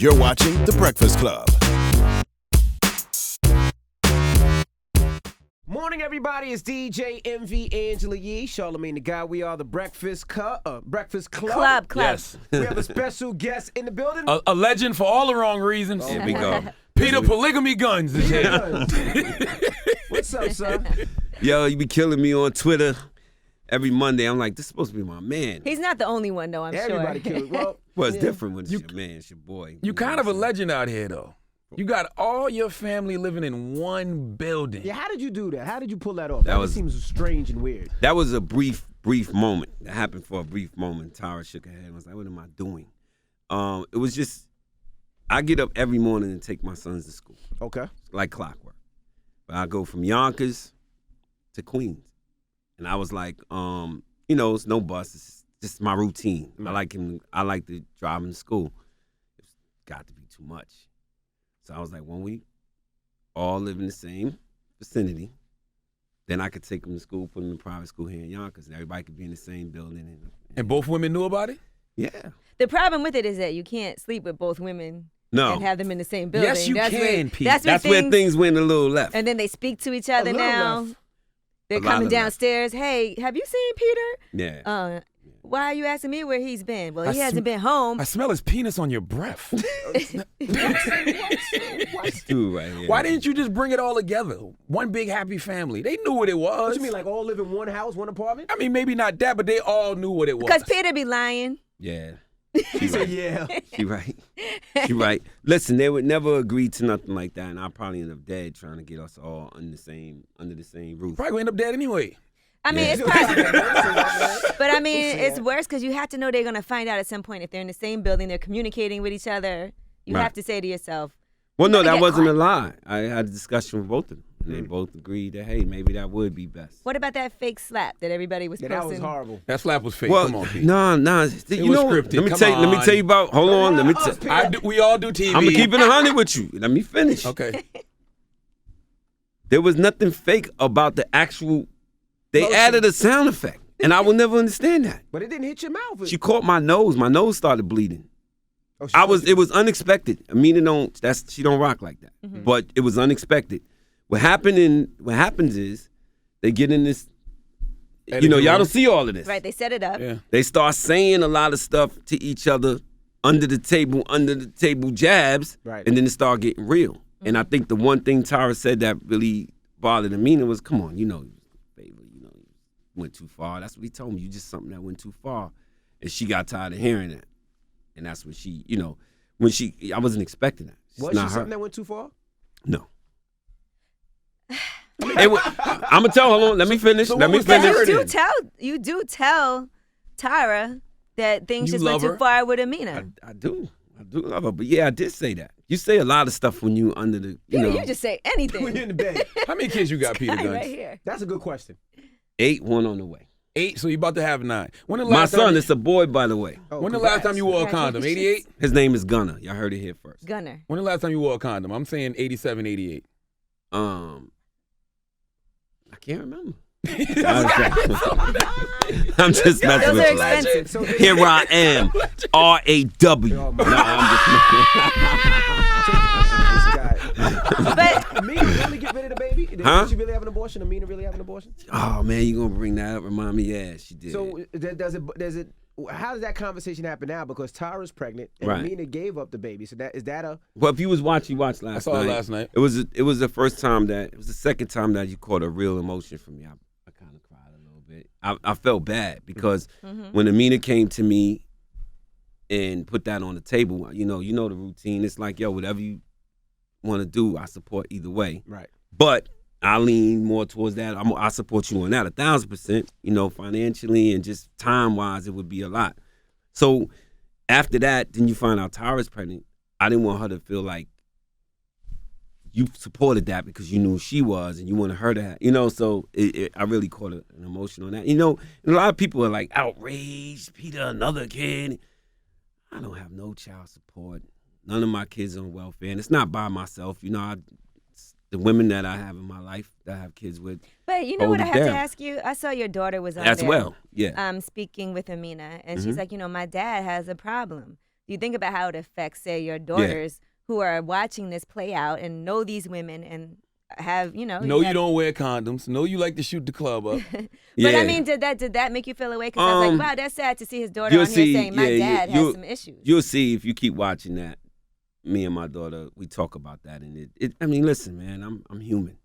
You're watching The Breakfast Club. Morning, everybody. It's DJ MV Angela Yee, Charlamagne the Guy. We are the Breakfast Club. Club. Yes. We have a special guest in the building. A legend for all the wrong reasons. Here we go. Peter Polygamy Gunz is here. What's up, son? Yo, you be killing me on Twitter every Monday. I'm like, this is supposed to be my man. He's not the only one, though, I'm Everybody sure. kills. Well, It's different when it's your man, it's your boy. You kind of a legend out here, though. You got all your family living in one building. yeah, how did you do that? How did you pull that off? That just seems strange and weird. That was a brief moment. That happened for a brief moment. Tara shook her head and was like, what am I doing? It was just, I get up every morning and take my sons to school. Okay. Like clockwork. But I go from Yonkers to Queens. And I was like, it's no bus. It's just my routine. I like to drive him to school. It's got to be too much. So I was like, when we all live in the same vicinity, then I could take them to school, put them in private school here in Yonkers, and everybody could be in the same building. And both women knew about it? Yeah. The problem with it is that you can't sleep with both women and have them in the same building. Yes, you can, Pete. That's where things went a little left. And then they speak to each other now. Left. They're coming downstairs. Hey, have you seen Peter? Yeah. Why are you asking me where he's been? Well, he hasn't been home. I smell his penis on your breath. Dude, right here. Why didn't you just bring it all together? One big happy family. They knew what it was. What you mean, like all live in one house, one apartment? I mean, maybe not that, but they all knew what it was. Because Peter be lying. Yeah. She said, yeah. She right. She right. Listen, they would never agree to nothing like that, and I'll probably end up dead trying to get us all under the same roof. Probably gonna end up dead anyway. I mean, it's possible. But I mean, it's worse because you have to know they're going to find out at some point. If they're in the same building, they're communicating with each other. You have to say to yourself, well, no, that wasn't a lie. I had a discussion with both of them. And they both agreed that, hey, maybe that would be best. what about that fake slap that everybody was posting? That was horrible. That slap was fake. Well, Come on, Pete. nah. It was scripted. Let me tell you about. Hold on. We all do TV. I'm gonna keep it 100 with you. Let me finish. Okay. There was nothing fake about the actual. They added a sound effect, and I will never understand that. But it didn't hit your mouth. She caught my nose. My nose started bleeding. Oh, It was unexpected. Amina she don't rock like that. Mm-hmm. But it was unexpected. What happens is they get in this. Y'all don't see all of this. Right, they set it up. Yeah. They start saying a lot of stuff to each other under the table jabs, Right. and then it start getting real. Mm-hmm. And I think the one thing Tara said that really bothered Amina was, come on, baby, went too far. That's what he told me. You just something that went too far. And she got tired of hearing that. And that's when I wasn't expecting that. Was she something that went too far? No. I'm going to tell, hold on, let me finish. You do tell Tyra that things You just went love too her? far with Amina. I do love her. But yeah, I did say that. You say a lot of stuff when you under the, You just say anything. When you're in the bed. How many kids you got, Peter Guy Gunz? right here. That's a good question. 8, 1 on the way. 8, so you about to have 9. When the My last son, time, it's a boy, by the way. Oh, when the last time you wore a condom? 88? His name is Gunner. Y'all heard it here first. Gunner. When the last time you wore a condom? I'm saying 87, 88. I can't remember. I'm just messing Those are with you. expensive. So Here I am, R-A-W. Oh, No, my I'm But Amina really get rid of the baby? Did she really have an abortion? Amina really have an abortion? oh man, you gonna bring that up? Remind me? Yeah, she did. So how does that conversation happen now? Because Tara's pregnant and Right. Amina gave up the baby. So is that a well, if you watched last night. I saw it last night. It was the second time that you caught a real emotion from me. I kind of cried a little bit. I felt bad because when Amina came to me and put that on the table, you know the routine. It's like, yo, whatever you want to do, I support either way. right? But I lean more towards that. I support you on that 1,000%. Financially and just time wise, it would be a lot. So after that, then you find out Tara's pregnant. I didn't want her to feel like you supported that because you knew she was and you wanted her to have, So I really caught an emotion on that. And a lot of people are like outraged. Peter, another kid. I don't have no child support. None of my kids on welfare, and it's not by myself. The women that I have in my life that I have kids with. But you know what I have to ask you? I saw your daughter was on as there, well. Yeah. speaking with Amina, and she's like, my dad has a problem. you think about how it affects, say, your daughters who are watching this play out and know these women and have, you know. No, you don't wear condoms. No, you like to shoot the club up. But I mean, did that make you feel away? Because I was like, wow, that's sad to see his daughter on here saying my dad has some issues. You'll see if you keep watching that. Me and my daughter, we talk about that, and I mean, listen, man, I'm human.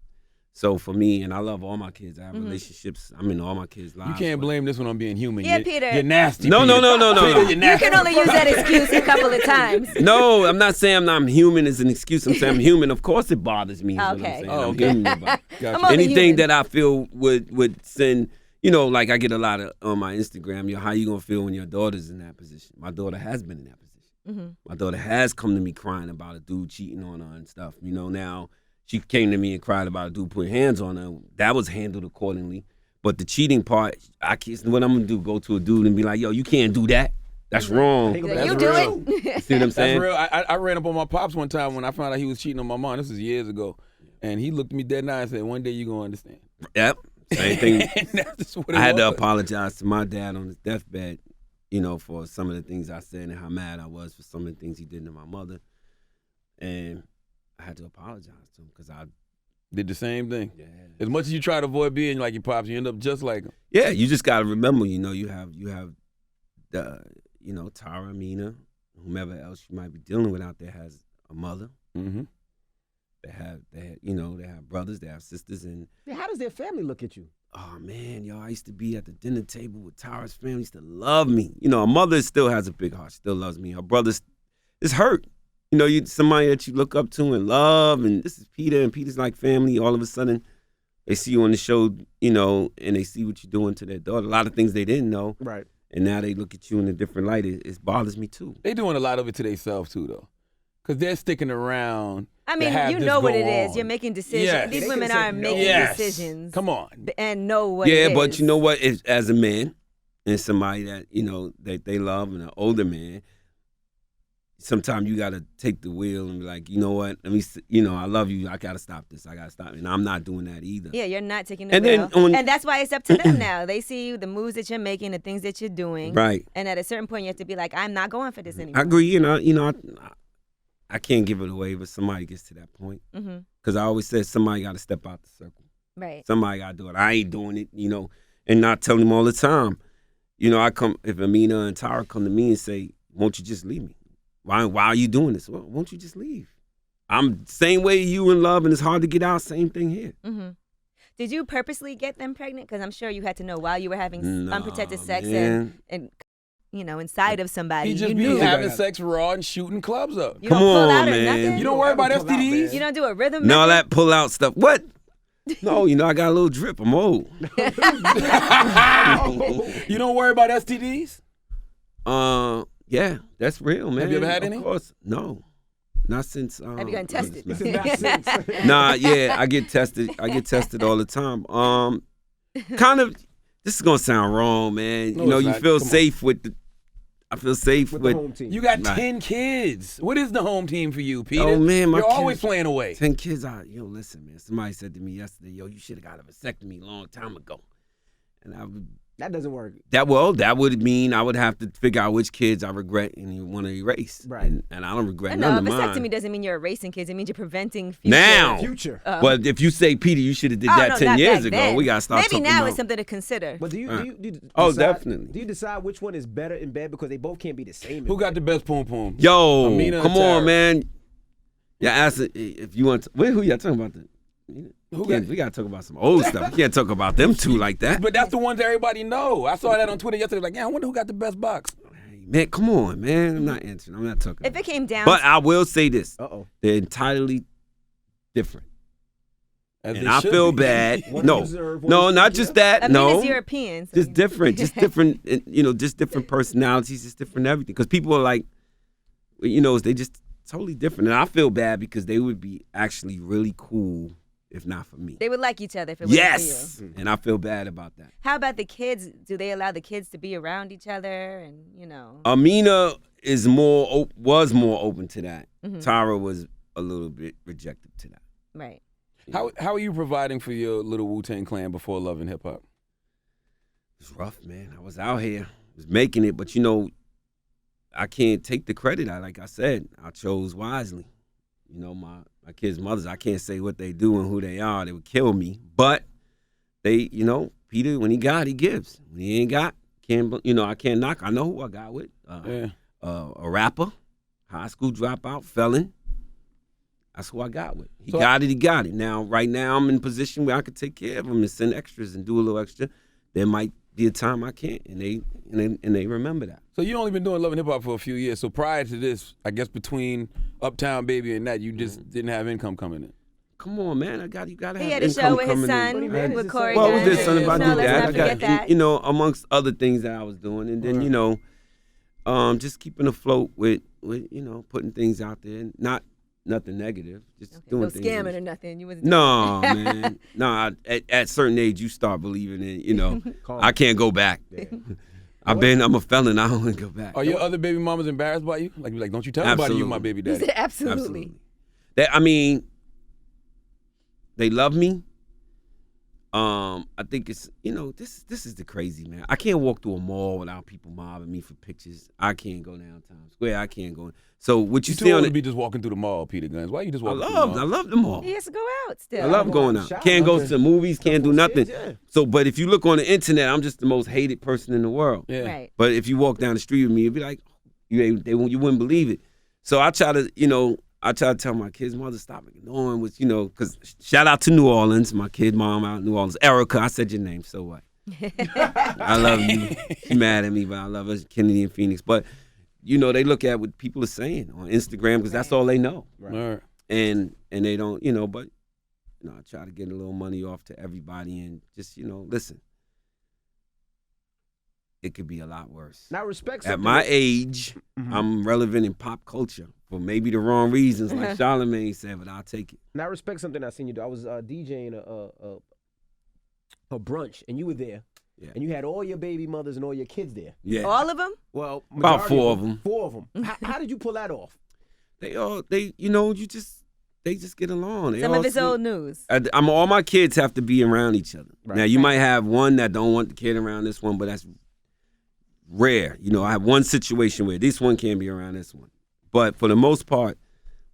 So for me, and I love all my kids. I have relationships. I'm in all my kids' lives. You can't blame this one on being human. Yeah, Peter. You're nasty. No. Peter, you're You nasty. can only use that excuse a couple of times. No, I'm not saying I'm human as an excuse. I'm saying I'm human. Of course, it bothers me. Is what I'm Okay. saying. Oh, I'm okay. human about it. Gotcha. I'm only Anything human. that I feel would send, you know, like I get a lot of on my Instagram. How you gonna feel when your daughter's in that position? My daughter has been in that position. My daughter has come to me crying about a dude cheating on her and stuff. You know, now she came to me and cried about a dude putting hands on her. That was handled accordingly. But the cheating part, what I'm gonna do? Go to a dude and be like, "Yo, you can't do that. That's wrong." You That's do real. it. See what I'm saying? That's real. I ran up on my pops one time when I found out he was cheating on my mom. This was years ago. And he looked at me dead in the eye and said, "One day you're going to understand." Yep. Same thing. And that's just what it I had to was. apologize to my dad on his deathbed, you know, for some of the things I said and how mad I was for some of the things he did to my mother. And I had to apologize to him because I Did the same thing. Yeah. As much as you try to avoid being like your pops, you end up just like him. Yeah, you just gotta remember, you know, you have the, you know, Tara, Mina, whomever else you might be dealing with out there has a mother. Mm-hmm. They have brothers, they have sisters, and Yeah, how does their family look at you? oh man, yo, I used to be at the dinner table with Tara's family, used to love me. You know, her mother still has a big heart, still loves me. Her brother's is hurt. You know, you somebody that you look up to and love, and this is Peter, and Peter's like family. All of a sudden, they see you on the show, you know, and they see what you're doing to their daughter. A lot of things they didn't know, Right. and now they look at you in a different light. It bothers me too. They doing a lot of it to themselves too, though, because they're sticking around. I to mean, have you this know what go it is. on. You're making decisions. Yes. These They women could've are said no. making Yes. decisions. Come on. And know what Yeah, it but is. you know what? As a man and somebody that, you know, that they love and an older man, sometimes you got to take the wheel and be like, you know what? Let me, you know, I love you. I got to stop this. I got to stop. And I'm not doing that either. Yeah, you're not taking the And wheel. then And that's why it's up to them now. They see you, the moves that you're making, the things that you're doing. Right. And at a certain point, you have to be like, I'm not going for this anymore. I agree. I can't give it away, but somebody gets to that point. Mm-hmm. Because I always said somebody got to step out the circle. Right. Somebody got to do it. I ain't doing it, you know, and not telling them all the time. You know, if Amina and Tara come to me and say, won't you just leave me? Why are you doing this? Well, won't you just leave? I'm same way you in love and it's hard to get out, same thing here. Mm-hmm. Did you purposely get them pregnant? Because I'm sure you had to know while you were having Nah, unprotected sex man. and you know, inside of somebody. He just you be knew. having sex raw and shooting clubs up. You Come don't pull on, out or man. nothing? You don't worry about Pull out, STDs. man. You don't do a rhythm And all method? that pull out stuff. What? No, you know, I got a little drip. I'm old. You don't worry about STDs? Yeah, that's real, man. Have you ever had any? Of course. No. Not since. Have you gotten tested? This is not sense. Nah, yeah, I get tested. I get tested all the time. Kind of. This is gonna sound wrong, man. No, you know, it's you not. feel Come on. safe with the. I feel safe With with, the home team. You got Right. 10 kids. What is the home team for you, Peter? Oh, man, my You're always kids- playing away. 10 kids. Yo, listen, man. Somebody said to me yesterday, yo, you should have got a vasectomy a long time ago. And I would. That doesn't work. That would mean I would have to figure out which kids I regret and want to erase. Right. And I don't regret No, none of vasectomy mine. doesn't mean you're erasing kids. It means you're preventing future. Now. Future. But if you say, Peter, you should have did Oh, that no, 10 not years back ago, then. we got to start Maybe talking now about. it's something to consider. But do you Oh, decide, definitely. Do you decide which one is better in bed because they both can't be the same? in Who got bed? the best poom poom? Yo, Amina come and Tara. on, man. Yeah, ask it if you want to. Who y'all talking about? We got to talk about some old stuff. We can't talk about them two like that. But that's the ones everybody know. I saw that on Twitter yesterday. Like, yeah, I wonder who got the best box. Hey, man, come on, man. I'm not answering. I'm not talking. If it came down But I will say this. Uh-oh. They're entirely different. As And they I should feel be. bad. One No, reserve, one no, is not secure. just that. I mean, No. it's European. So Just you- different, just different, you know, just different personalities, just different everything. Because people are like, you know, they just totally different. And I feel bad because they would be actually really cool if not for me. They would like each other if it wasn't Yes. for you. And I feel bad about that. How about the kids? Do they allow the kids to be around each other and, you know? Amina was more open to that. Mhm. Tara was a little bit rejected to that. Right. How are you providing for your little Wu-Tang clan before Love and Hip Hop? It was rough, man. I was out here, was making it, but you know, I can't take the credit. Like I said, I chose wisely. You know, my kids' mothers, I can't say what they do and who they are. They would kill me. But they, you know, Peter, when he got, he gives. When he ain't got, I can't knock. I know who I got with. A rapper, high school dropout, felon. That's who I got with. He got it. Now, right now, I'm in a position where I could take care of him and send extras and do a little extra. There might be a time I can't, and they remember that. So you only been doing Love and Hip Hop for a few years. So prior to this, I guess between Uptown Baby and that, you just didn't have income coming in. Come on, man! You gotta have income coming in. He had a show with his son, with Corey. Well, I was just something about let's that. not forget that. You know, amongst other things that I was doing, and then you know, just keeping afloat with you know, putting things out there, nothing negative, just doing no things. scamming or nothing. You wasn't. No, man. No, at a certain age, you start believing in, you know, I can't go back. Yeah. I'm a felon. I don't want to go back. Are your other baby mamas embarrassed by you? Like, don't you tell anybody you my baby daddy? Absolutely. I mean, they love me. I think it's, you know, this is the crazy, man. I can't walk through a mall without people mobbing me for pictures. I can't go down Times Square. I can't go. So what you see on it? Be just walking through the mall, Peter Gunz. Why you just walking through the mall? I love the mall. He has to go out still. I love going out. Can't go to the movies. Can't do nothing. So, but if you look on the internet, I'm just the most hated person in the world. Yeah. Right. But if you walk down the street with me, it'd be like, you wouldn't believe it. So I try to tell my kids' mother, stop ignoring what's, you know, because shout out to New Orleans, my kid mom out in New Orleans. Erica, I said your name, so what? I love you. She mad at me, but I love her, Kennedy and Phoenix. But, you know, they look at what people are saying on Instagram because that's all they know. Right. And they don't, you know, but, you know, I try to get a little money off to everybody and just, you know, listen. It could be a lot worse. Now, respect. At my age, I'm relevant in pop culture for maybe the wrong reasons, like Charlamagne said, but I'll take it. Now, respect something I seen you do. I was DJing a brunch, and you were there, and you had all your baby mothers and all your kids there. Yeah, all of them. Well, about 4 of them. 4 of them. How did you pull that off? They you know, they just get along. Some of it's old news. All my kids have to be around each other. Right. Now, you might have one that don't want the kid around this one, but that's rare. You know, I have one situation where this one can't be around this one. But for the most part,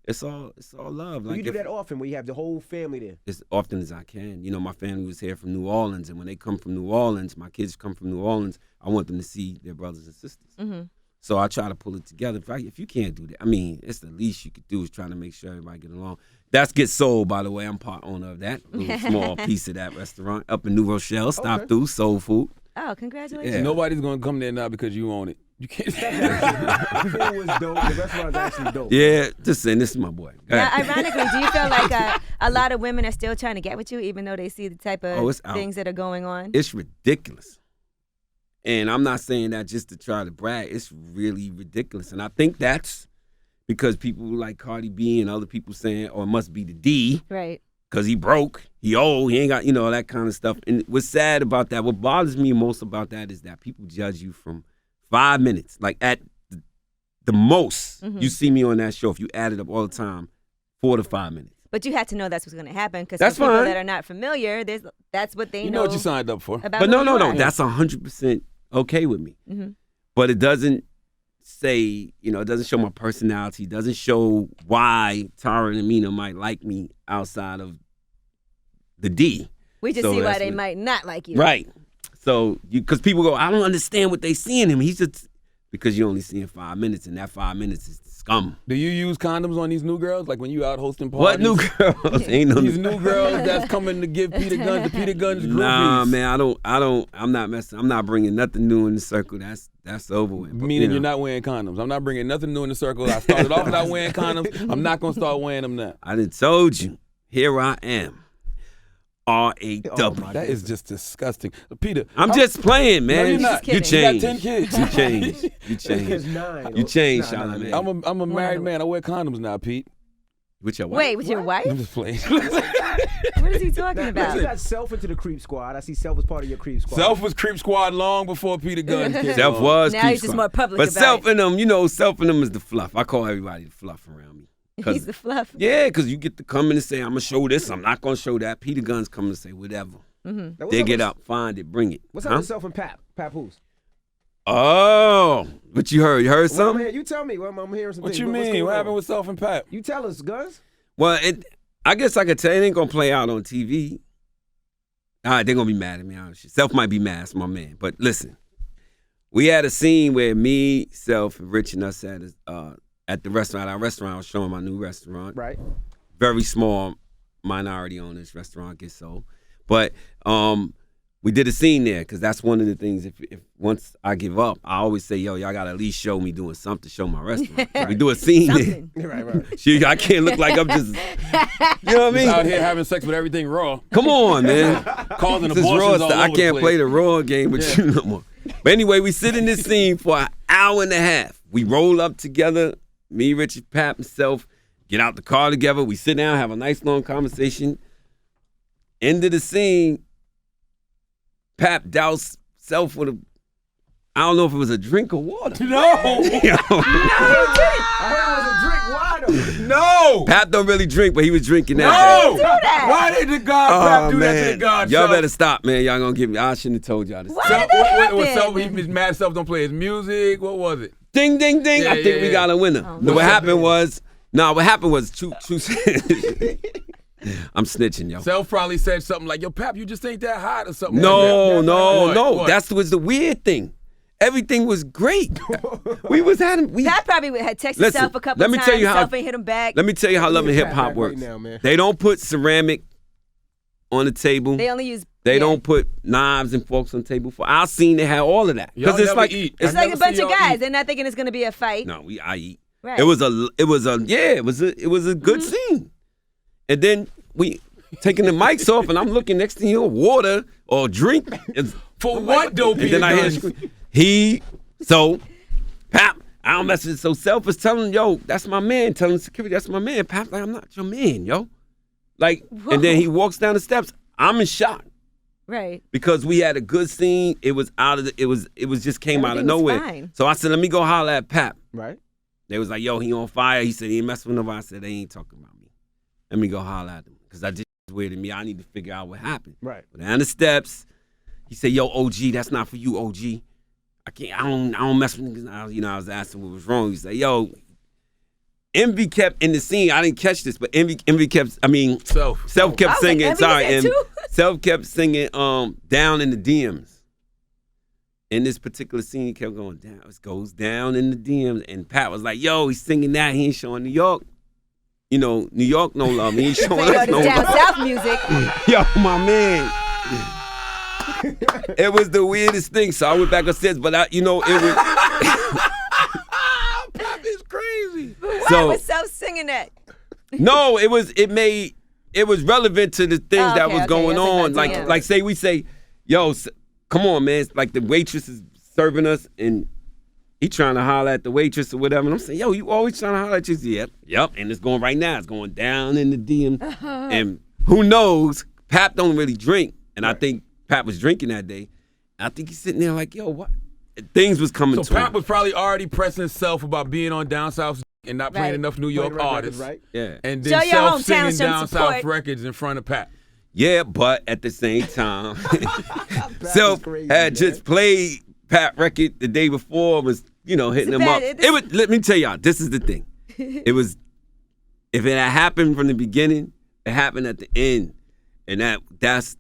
it's all love. Like you do that often where you have the whole family there? As often as I can. You know, my family was here from New Orleans, and when they come from New Orleans, my kids come from New Orleans, I want them to see their brothers and sisters. Mm-hmm. So I try to pull it together. If you can't do that, I mean, it's the least you could do is try to make sure everybody get along. That's Get Soul, by the way. I'm part owner of that. A little small piece of that restaurant up in New Rochelle. Stop through, soul food. Oh, congratulations. Yeah. Nobody's going to come there now because you own it. You can't. The food was dope. The restaurant's actually dope. Yeah, just saying, this is my boy. Now, ironically, do you feel like a lot of women are still trying to get with you, even though they see the type of things that are going on? It's ridiculous. And I'm not saying that just to try to brag. It's really ridiculous. And I think that's because people like Cardi B and other people saying, oh, it must be the D. Right. Because he broke, he old, he ain't got, you know, that kind of stuff. And what's sad about that, what bothers me most about that is that people judge you from 5 minutes. Like at the most, you see me on that show, if you add it up all the time, 4 to 5 minutes. But you had to know that's what's going to happen because that's for people fine. That are not familiar, that's what they know. You know what you signed up for. But no, that's 100% okay with me. Mm-hmm. But it doesn't say, you know, it doesn't show my personality, doesn't show why Tara and Amina might like me outside of the D. We just see why they might not like you. Right. So, because people go, I don't understand what they see in him. He's just, because you only see him 5 minutes, and that 5 minutes is scum. Do you use condoms on these new girls? Like when you out hosting parties? What new girls? Ain't no these new girls that's coming to give Peter Gunz the Peter Gunz groupies. Nah, man, I'm not messing. I'm not bringing nothing new in the circle. That's over with. But, meaning you're not wearing condoms. I'm not bringing nothing new in the circle. I started off without wearing condoms. I'm not going to start wearing them now. I done told you. Here I am. R-A-W. That is just disgusting. Peter. I'm just playing, man. No, you're not. You changed. You got 10 kids. You changed. You changed. You changed, Charlamagne. I'm a married man. I wear condoms now, Pete. With your wife? Wait, with your wife? I'm just playing. What is he talking about? You got Self into the creep squad. I see Self was part of your creep squad. Self was creep squad long before Peter Gunz came Self was now creep he's just squad. more public but about Self it. and them, you know, Self and them is the fluff. I call everybody the fluff around me. He's the fluff. Yeah, because you get to come in and say, I'm going to show this, I'm not going to show that. Peter Gunz coming to say whatever. Mm-hmm. Dig it up, find it, bring it. What's up with Self and Pap? Pap who's? Oh, what you heard? You heard Well, something? you tell me. Well, I'm hearing some What things. you What's mean? going What on? happened with Self and Pap? You tell us, Gunz. Well, I guess I could tell it ain't gonna play out on TV. All right, they're gonna be mad at me. Self might be mad, it's my man. But listen, we had a scene where me, Self, and Rich and us at the restaurant. Our restaurant, I was showing my new restaurant. Right. Very small minority owned this restaurant gets sold. But we did a scene there because that's one of the things. If once I give up, I always say, yo, y'all gotta at least show me doing something to show my restaurant. So we do a scene there. Right. Shit, I can't look like I'm just, you know what I mean? Out here having sex with everything raw. Come on, man. Causing This is abortions raw all stuff. over I the can't place. play the raw game with you no more. But anyway, we sit in this scene for an hour and a half. We roll up together, me, Richard, Pap, and Self, get out the car together. We sit down, have a nice long conversation. End of the scene, Pap doused Self with I don't know if it was a drink or water. No. I heard it was a drink water. No. Pap don't really drink, but he was drinking that No. day. Why did the God Pap do that to the God? Y'all Self? better stop, man. Y'all gonna give me. I shouldn't have told y'all this. Why Self, did that what happen? Self, he mad Self don't play his music. What was it? Ding, ding, ding. Yeah, I think yeah, we yeah. got a winner. Oh, What happened was, what happened was, I'm snitching, yo. Self probably said something like, "Yo, Pap, you just ain't that hot" or something. No, like that. no, What? no. What? That was the weird thing. Everything was great. We Pat probably had texted Listen, Self a couple let me times. tell you how- Self ain't hit him back. Let me tell you how Love and Hip Pat Hop back works. right now, man. They don't put ceramic on the table. They only use. They yeah. don't put knives and forks on the table. For our scene, they had all of that Y'all it's never like eat. It's I like a never bunch see of y'all guys. eat. They're not thinking it's gonna be a fight. no, I eat. Right. It was a good scene. And then we taking the mics off, and I'm looking next thing you know, water or drink. For what, though, And Peter then I hear Gunz? Pap, I don't mess with it. So Self is telling him, yo, that's my man. Telling security, that's my man. Pap, like, I'm not your man, yo. Like, and then he walks down the steps. I'm in shock Right. because we had a good scene. It was it was just came out of Everything was nowhere. fine. So I said, let me go holler at Pap. Right. They was like, yo, he on fire. He said he ain't messing with nobody. I said, they ain't talking about me. Let me go holler at them because I just weird to me. I need to figure out what happened. Right. But down the steps, he said, yo, OG, that's not for you, OG. I don't mess with niggas. I was asking what was wrong. He said, yo, Envy kept in the scene. I didn't catch this, but Envy kept, Self kept I was singing. like, Sorry, Envy did that too? Self kept singing Down in the DMs. In this particular scene, he kept going down. It goes down in the DMs. And Pat was like, yo, he's singing that. He ain't showing New York. You know, New York no love. He ain't showing They us go no to down love. south music. Yo, my man. It was the weirdest thing. So I went back upstairs, but it was. Pap is crazy. Why So- was Self singing that? No, it was relevant to the things Oh, that okay, was okay. going Yes, I on. got you. Like say we say, yo, come on, man. It's like the waitress is serving us and he trying to holler at the waitress or whatever. And I'm saying, yo, you always trying to holler at you. Yep. And it's going right now. It's going down in the DM. And who knows? Pap don't really drink. And I think Pap was drinking that day. I think he's sitting there like, yo, what? Things was coming So to Pap him. was probably already pressing Self about being on Down South and not playing Right. enough New York artists. Right. Yeah. And Show then your Self hometown singing some Down support. South records in front of Pap. Yeah, but at the same time, is Self crazy, had man. just played Pat record the day before, was, hitting him up. Let me tell y'all, this is the thing. It was, if it had happened from the beginning, it happened at the end. And that's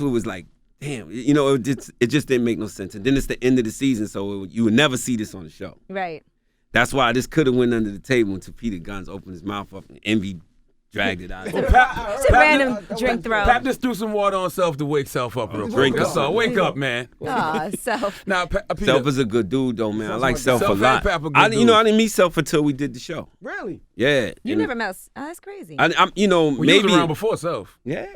what was like, damn, it just didn't make no sense. And then it's the end of the season, so you would never see this on the show. Right. That's why this could have went under the table until Peter Gunz opened his mouth up and Envy dragged it out. It's a random drink throw. Pap just threw some water on Self to wake Self up real quick. Drink That's up. all. Wake up, man. Aw, Self. Now, Peter, Self is a good dude, though, man. I like Self a Self and lot. Pap are good I dudes. didn't meet Self until we did the show. Really? Yeah. You and never met. Oh, that's crazy. I'm, well, you maybe. was around before Self. Yeah.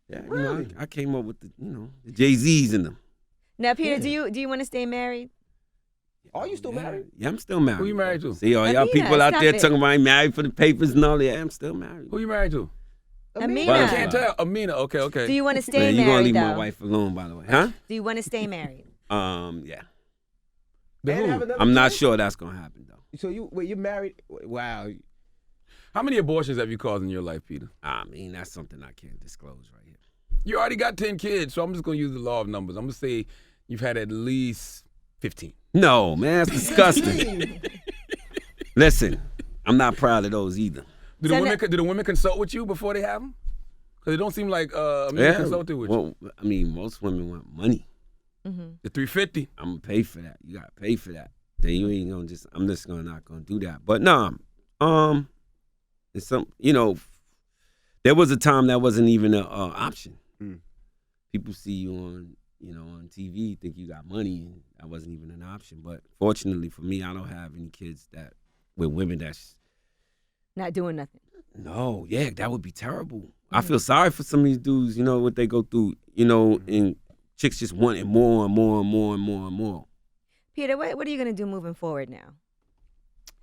Yeah. Really? I came up with the Jay-Z's in them. Now, Peter, do you want to stay married? Are you still married? Yeah, I'm still married. Who you married to? See, all y'all Amina, people out stop there it. talking about I'm married for the papers and all that. Yeah, I'm still married. Who you married to? Amina. Butterfly. I can't tell. Amina. Okay. Do you want to stay Man, you're gonna married leave though? my wife alone, by the way, huh? Do you want to stay married? Yeah. The And who? have another I'm not kid? sure that's gonna happen though. So you're married? Wow. How many abortions have you caused in your life, Peter? I mean, that's something I can't disclose right here. You already got 10 kids, so I'm just going to use the law of numbers. I'm going to say you've had at least 15. No, man, that's disgusting. Listen, I'm not proud of those either. Do the women consult with you before they have them? Because it don't seem like men consulted with you. I mean, most women want money. The $350. I'm gonna pay for that. You gotta pay for that. Then you ain't gonna I'm just not gonna do that. But nah, it's some, there was a time that wasn't even an option. People see you on TV, think you got money, and that wasn't even an option. But fortunately for me, I don't have any kids with women that's not doing nothing. No, yeah, that would be terrible. I feel sorry for some of these dudes, what they go through, and chicks just wanting more and more and more and more and more. Peter, what are you going to do moving forward now?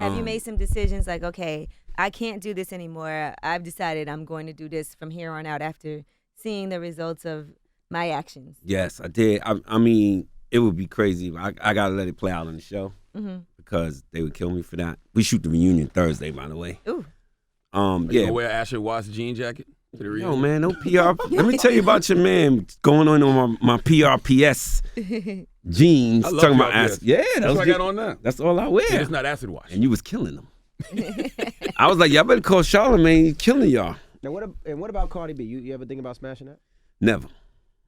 Have you made some decisions like, okay, I can't do this anymore. I've decided I'm going to do this from here on out after seeing the results of my actions? Yes, I did. I mean, it would be crazy. I got to let it play out on the show because they would kill me for that. We shoot the reunion Thursday, by the way. Ooh. You wear Asher Watts jean jacket to the reunion? No, man, no PR. Let me tell you about your man going on my PRPS jeans. I love talking about PRPS. acid. Yeah, that's what I got on now. That's all I wear. And it's not acid wash. And you was killing them. I was like, y'all better call Charlamagne. He's killing y'all. Now, what about Cardi B? You ever think about smashing that? Never.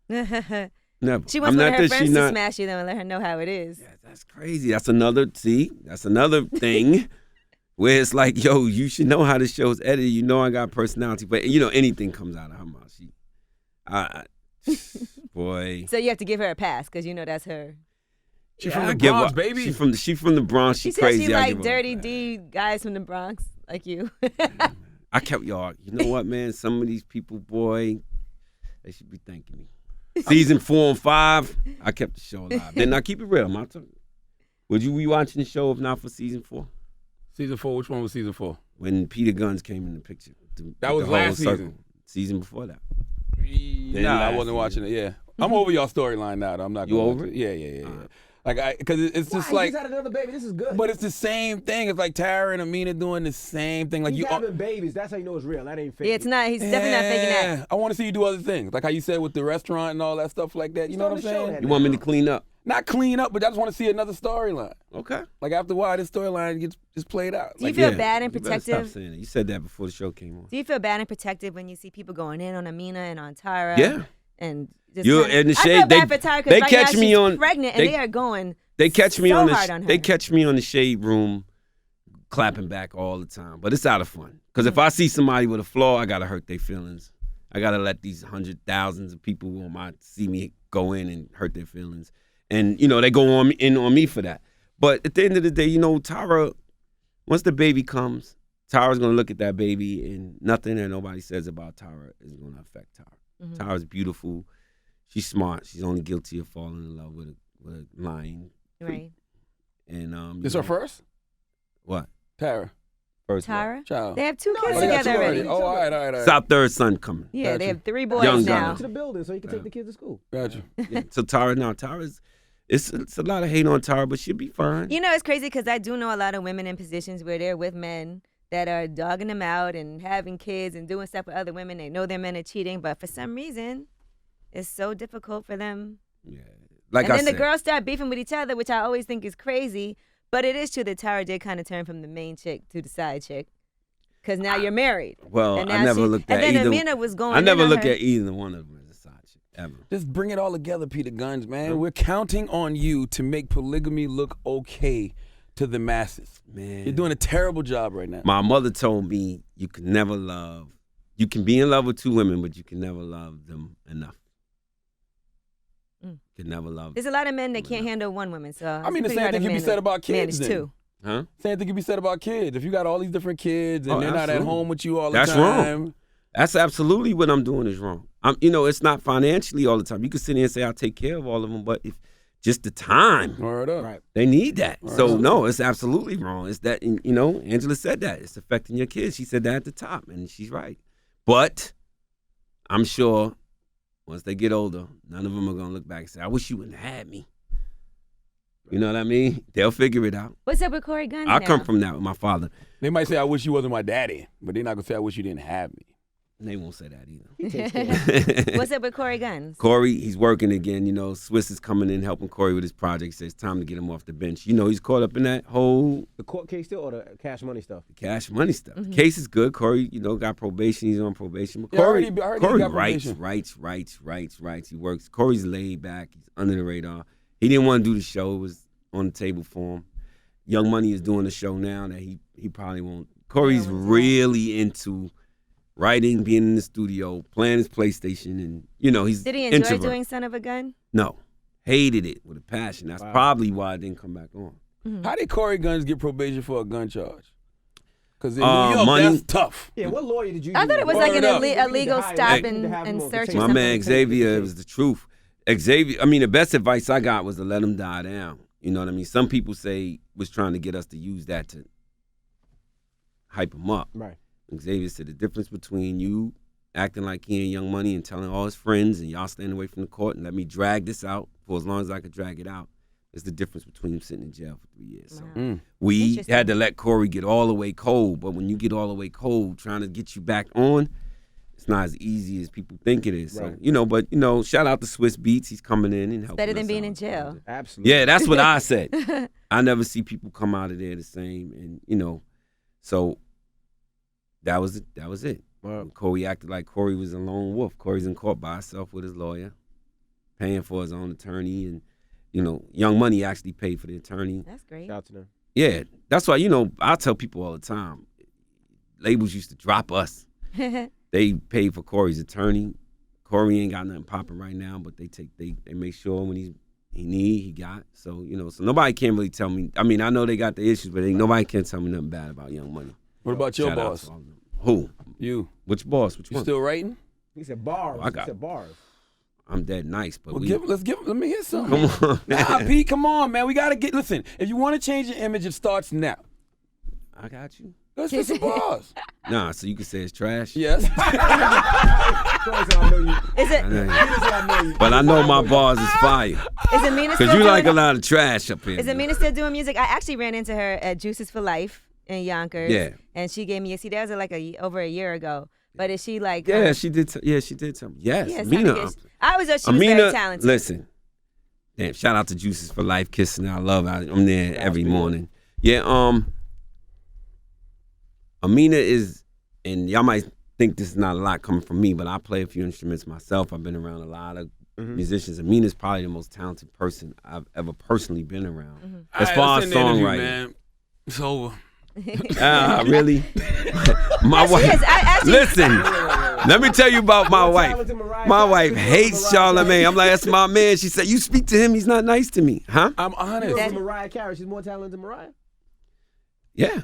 Never. She wants one of her friends to smash you, though, and let her know how it is. Yeah, that's crazy. That's another thing where it's like, yo, you should know how the show's edited. You know I got personality. But, anything comes out of her mouth. Boy. So you have to give her a pass because that's her. She's from the Bronx, baby. She from the Bronx. She crazy. She like dirty D guys from the Bronx, like you. I kept y'all. You know what, man? Some of these people, boy, they should be thanking me. Season 4 and 5, I kept the show alive. Then I keep it real. Would you be watching the show if not for season 4? Season 4. Which one was season 4? When Peter Gunz came in the picture. That was last season. Season before that. Nah, I wasn't watching it. Yeah, I'm over y'all storyline now. I'm not. You over it? Yeah. Like because it's just Why? like He's had another baby. This is good. But it's the same thing. It's like Tara and Amina doing the same thing. Like he's having babies. That's how you know it's real. That ain't fake. Yeah, it's not. He's definitely not faking that. I want to see you do other things, like how you said with the restaurant and all that stuff like that. You know what I'm saying? You want me to clean up? Not clean up, but I just want to see another storyline. Okay. Like after a while, this storyline gets just played out. Do you feel bad and You protective? stop saying it. You said that before the show came on. Do you feel bad and protective when you see people going in on Amina and on Tyra? Yeah. And just You're in the I shade. feel bad for Tyra they because right catch now me she's on pregnant and they are going. They catch me so on hard on her. They catch me on the shade room, clapping back all the time. But it's out of fun. Because if I see somebody with a flaw, I gotta hurt their feelings. I gotta let these thousands of people who might see me go in and hurt their feelings. And they go in on me for that. But at the end of the day, Tyra, once the baby comes, Tyra's gonna look at that baby, and nothing that nobody says about Tyra is gonna affect Tyra. Tyra's beautiful. She's smart. She's only guilty of falling in love with a lying. Right. And This her first? What? Tara. First Tyra? Child. They have 2 kids they got together 2 already. Oh, all right. It's our third son coming. Yeah, they have 3 boys Young now. gun. to the building so you can take the kids to school. Gotcha. Yeah. So Tyra's, it's a lot of hate on Tyra, but she'll be fine. It's crazy because I do know a lot of women in positions where they're with men that are dogging them out and having kids and doing stuff with other women. They know their men are cheating, but for some reason, it's so difficult for them. Yeah. And then the girls start beefing with each other, which I always think is crazy. But it is true that Tyra did kind of turn from the main chick to the side chick. Because now you're married. Well, and I now never looked at and then either. Amina was going I never in on looked her. at either one of them as a side chick, ever. Just bring it all together, Peter Gunz, man. We're counting on you to make polygamy look okay to the masses. Man. You're doing a terrible job right now. My mother told me you can be in love with 2 women, but you can never love them enough. You can never love them. There's a lot of men that can't handle one woman. So I mean, the same thing can be said about kids then. Too. Huh? Same thing can be said about kids. If you got all these different kids and they're not at absolutely. home with you all the That's time. wrong. That's absolutely what I'm doing is wrong. It's not financially all the time. You can sit here and say I'll take care of all of them, but if just the time, Word up. Right. they need that. Right. So no, it's absolutely wrong. It's that Angela said that it's affecting your kids. She said that at the top, and she's right. But I'm sure once they get older, none of them are gonna look back and say, "I wish you wouldn't have had me." You know what I mean? They'll figure it out. What's up with Corey Gunz I now? come from that with my father. They might say, I wish you wasn't my daddy, but they're not going to say, I wish you didn't have me. They won't say that either. He takes care. What's up with Corey Gunz? Corey, he's working again. You know, Swiss is coming in helping Corey with his project. Says it's time to get him off the bench. You know, he's caught up in that whole The court case still or the Cash Money stuff? cash money stuff. The case is good. Corey, you know, got probation. He's on probation. But Yeah, I Corey, heard he Corey got writes. He works. Corey's laid back. He's under the radar. He didn't want to do the show. It was on the table for him. Young Money is doing the show now that he probably won't. Corey's really into writing, being in the studio, playing his PlayStation, and you know he's Did he enjoy introvert. doing Son of a Gun? No, hated it with a passion. That's probably why it didn't come back on. How did Corey Gunz get probation for a gun charge? Because in New York, money. that's tough. Yeah, what lawyer did you I use? thought it was Word like an up. illegal stop Hey. and search or My something. man Xavier, it was the truth. Xavier, I mean, the best advice I got was to let him die down. You know what I mean? Some people say was trying to get us to use that to hype him up. Right. Xavier said the difference between you acting like he ain't Young Money and telling all his friends and y'all staying away from the court and let me drag this out for as long as I could drag it out is the difference between him sitting in jail for 3 years. So Wow. we Interesting. had to let Corey get all the way cold, but when you get all the way cold, trying to get you back on, it's not as easy as people think it is. Right. So, you know, but, you know, shout out to Swiss Beats. He's coming in and helping Better than us being out. in jail. Absolutely. Yeah, that's what I said. I never see people come out of there the same. And, you know, so that was it. That was it. Wow. Corey acted like Corey was a lone wolf. Corey's in court by himself with his lawyer, paying for his own attorney. And, you know, Young Money actually paid for the attorney. That's great. Shout out to them. Yeah, that's why, you know, I tell people all the time, labels used to drop us. They paid for Corey's attorney. Corey ain't got nothing popping right now, but they make sure when he got. So, you know, so nobody can really tell me. I mean, I know they got the issues, but nobody can tell me nothing bad about Young Money. What about your Shout out boss? to all of them. Who? You. Which boss? Which You one? still writing? He said bars. I got- He said bars. I'm dead nice, but Well, we. let me hear something. Come on, Nah, man. Pete, come on, man. We got to listen, if you want to change your image, it starts now. I got you. Let's get some bars. Nah, so you can say it's trash. Yes. Corey said, I know you. Is it I know you. He said, I know you. But I know my bars is fire. is it Mina still Cause you doing, like a lot of trash up here. Is it Mina still doing music? I actually ran into her at Juices for Life in Yonkers. Yeah. And she gave me a CD. That was like over a year ago. But is she like? Yeah, she did. She did something. Yes, Yeah, it's Mina. time to get- I always thought she was Amina, very talented. listen. Damn, shout out to Juices for Life, kissing. I love. I'm there every morning. Yeah. Amina is, and y'all might think this is not a lot coming from me, but I play a few instruments myself. I've been around a lot of musicians. Amina's probably the most talented person I've ever personally been around. As far as songwriting. Man. It's over. Really? My wife. Yes, I actually. Listen, let me tell you about my wife. talented Mariah My Carey wife than hates Mariah Charlamagne. I'm like, that's my man. She said, you speak to him, he's not nice to me. Huh? I'm honest. That's Mariah Carey. She's more talented than Mariah. Yeah.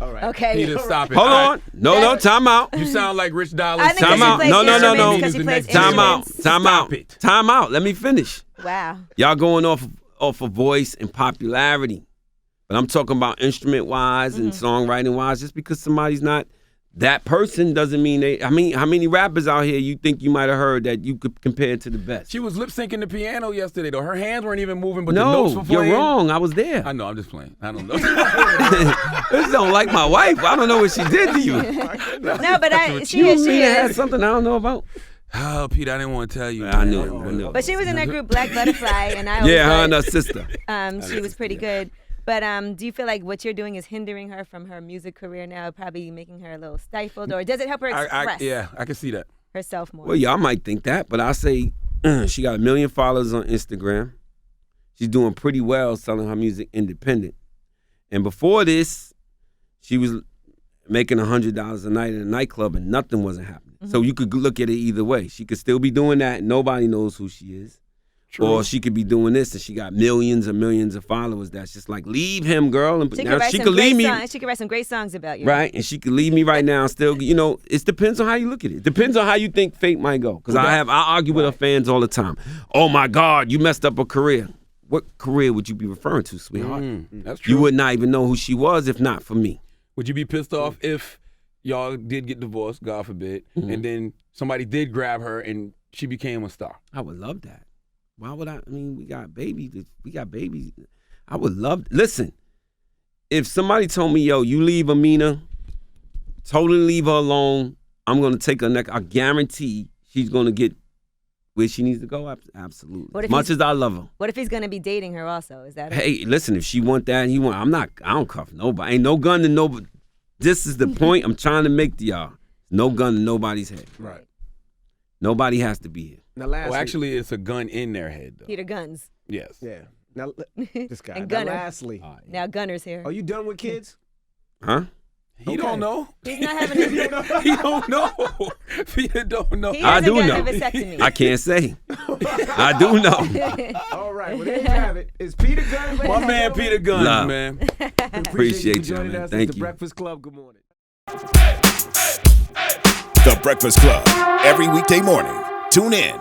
All right. Okay. Peter, stop it. Hold All on. No, time out. You sound like Rich Dollars. I think Time she out. plays No. instruments because she plays Time out. instruments. Time Stop out. it. Time out. Let me finish. Wow. Y'all going off of voice and popularity. But I'm talking about instrument-wise and songwriting-wise. Just because somebody's not that person doesn't mean they. I mean, how many rappers out here you think you might have heard that you could compare to the best? She was lip syncing the piano yesterday, though. Her hands weren't even moving, but the notes were No, you're playing. wrong. I was there. I know, I'm just playing. I don't know. This don't like my wife. I don't know what she did to you. No, but she You is. and She me had is. something I don't know about. Oh, Pete, I didn't want to tell you. I man. knew it. But she was in that group Black Butterfly, and I always Yeah, her thought, and her sister. she was pretty good. But do you feel like what you're doing is hindering her from her music career now, probably making her a little stifled, or does it help her express Yeah, I can see that. herself more? Well, y'all might think that, but I say she got 1 million followers on Instagram. She's doing pretty well selling her music independent. And before this, she was making $100 a night in a nightclub and nothing wasn't happening. So you could look at it either way. She could still be doing that and nobody knows who she is. True. Or she could be doing this and she got millions and millions of followers that's just like, leave him, girl. And She now could write she some could leave great me. songs. She could write some great songs about you. Right, and she could leave me right now and still, you know, it depends on how you look at it. It depends on how you think fate might go. Because I argue with her fans all the time. Oh my God, you messed up a career. What career would you be referring to, sweetheart? That's true. You would not even know who she was if not for me. Would you be pissed off if y'all did get divorced, God forbid, and then somebody did grab her and she became a star? I would love that. Why would I? I mean, we got babies. I would love. Listen, if somebody told me, yo, you leave Amina, totally leave her alone, I'm gonna take her neck. I guarantee she's gonna get where she needs to go. Absolutely. As much as I love her. What if he's gonna be dating her also? Is that? Hey, listen. If she want that, and he want. I don't cuff nobody. Ain't no gun to nobody. This is the point I'm trying to make to y'all. No gun to nobody's head. Right. Nobody has to be here. Now, lastly, Well, actually, it's a gun in their head, though. Peter Gunz. Yes. yeah. Now, this guy. And Now, Gunner. lastly, Now Gunner's here. are you done with kids? Huh? He don't know. He's not having a He don't know. Peter don't know. He I hasn't do got know. a vasectomy. I can't say. I do know. All right. Well, there you have it. It's Peter Gunz. My man Peter Gunz, Love. man. Appreciate you y'all, joining man. us. Thank It's the you. Breakfast Club. Good morning. The Breakfast Club. Every weekday morning. Tune in